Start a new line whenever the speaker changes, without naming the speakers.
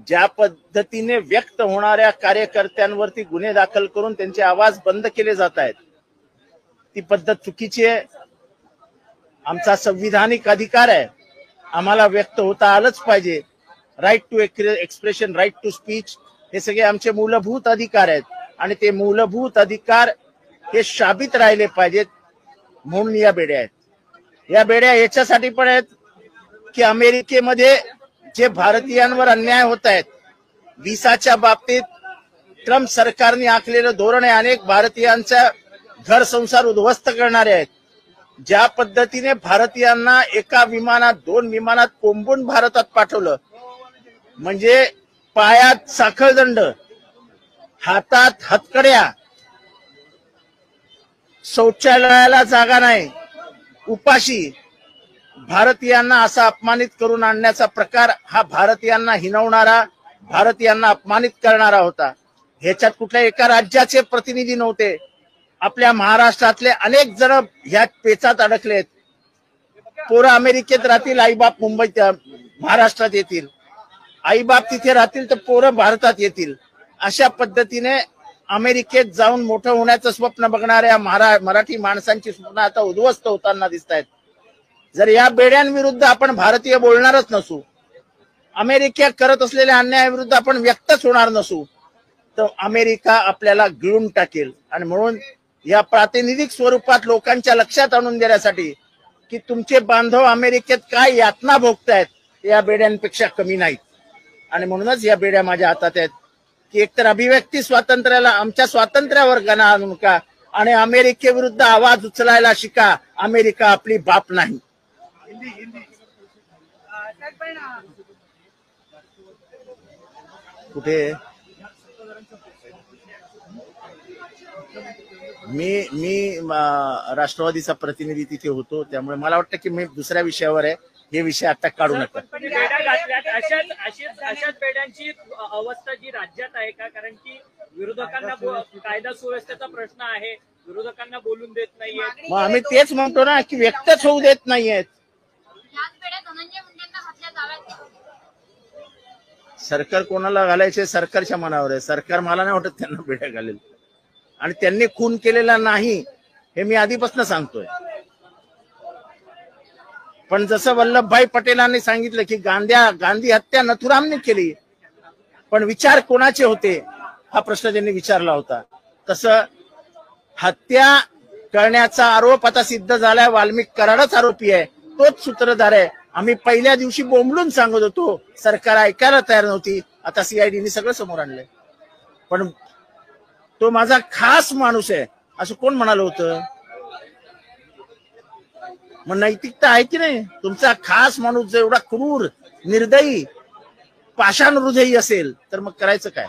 ज्या पद्धतीने व्यक्त होणाऱ्या कार्यकर्त्यांवरती गुन्हे दाखल करून त्यांचे आवाज बंद केले जात आहेत, ती पद्धत चुकीची आहे। आमचा संविधानिक अधिकार आहे, आम्हाला व्यक्त होता आलंच पाहिजे। Right to expression, right to speech, हे सगळे आमचे मूलभूत अधिकार आहेत आणि ते मूलभूत अधिकार हे शाबित राहिले पाहिजेत म्हणून या बेड्या आहेत। या बेड्या याच्यासाठी पण आहेत की अमेरिकेमध्ये जे भारतीयांवर अन्याय होत आहेत, व्हिसाच्या बाबतीत ट्रम्प सरकारने आखलेलं धोरण आहे, अनेक भारतीयांचा घर संसार उद्ध्वस्त करणारे आहेत। ज्या पद्धतीने भारतीयांना एका विमानात 2 विमानात कोंबून भारतात पाठवलं, म्हणजे पायात साखळदंड, हातात हतकड्या, शौचालयाला जागा नाही, उपाशी भारतीयांना असा अपमानित करून आणण्याचा प्रकार हा भारतीयांना हिणवणारा, भारतीयांना अपमानित करणारा होता। ह्याच्यात कुठल्या एका राज्याचे प्रतिनिधी नव्हते। आपल्या महाराष्ट्रातले अनेक जण ह्या पेचात अडकलेत। पोरं अमेरिकेत राहतील, आईबाप मुंबईत महाराष्ट्रात येतील, आईबाप तिथे राहतील तर पोरं भारतात येतील। अशा पद्धतीने अमेरिकेत जाऊन मोठं होण्याचं स्वप्न बघणाऱ्या मराठी माणसांची स्वप्न आता उद्ध्वस्त होताना दिसत आहेत। जर या बेड्यांविरुद्ध आपण भारतीय बोलणारच नसू, अमेरिका करत असलेल्या अन्यायाविरुद्ध आपण व्यक्तच होणार नसू, तर अमेरिका आपल्याला गिळून टाकेल। आणि म्हणून या प्रातिनिधिक स्वरूपात लोकांच्या लक्षात आणून देण्यासाठी की तुमचे बांधव अमेरिकेत काय यातना भोगतायत, या बेड्यांपेक्षा कमी नाहीत। आणि म्हणूनच या बेड्या माझ्या हातात आहेत की एकतर अभिव्यक्ती स्वातंत्र्याला, आमच्या स्वातंत्र्यावर गणा आणू नका आणि अमेरिकेविरुद्ध आवाज उचलायला शिका। अमेरिका आपली बाप नाही। कुठे मी राष्ट्रवादीचा प्रतिनिधी तिथे होतो, त्यामुळे मला वाटतं की मी दुसऱ्या विषयावर आहे, हे विषय आता काढू नका।
अशाच बेड्यांची अवस्था जी राज्यात आहे का? कारण की विरोधकांना कायदा सुव्यवस्थेचा प्रश्न आहे, विरोधकांना बोलून देत नाहीये।
मग आम्ही तेच म्हणतो ना की व्यक्तच होऊ देत नाहीयेत। सरकार कोणाला घालायचे सरकारच्या मनावर आहे। सरकार मला नाही वाटत त्यांना बेड्या घालेल, आणि त्यांनी खून केलेला नाही हे मी आधीपासून सांगतोय। पण जसं वल्लभभाई पटेलांनी सांगितलं की गांधी हत्या नथुरामने केली, पण विचार कोणाचे होते हा प्रश्न त्यांनी विचारला होता। तसं हत्या करण्याचा आरोप आता सिद्ध झालाय, वाल्मिक कराडच आरोपी आहे, तोच सूत्रधार आहे। आम्ही पहिल्या दिवशी बोंबलून सांगत होतो, सरकार ऐकायला तयार नव्हती, आता सीआयडीने सगळं समोर आणलंय। पण तो माझा खास माणूस आहे असं कोण म्हणाल होतं? मग नैतिकता आहे की नाही? तुमचा खास माणूस जर एवढा क्रूर, निर्दयी, पाषाण हृदयी असेल तर मग करायचं काय?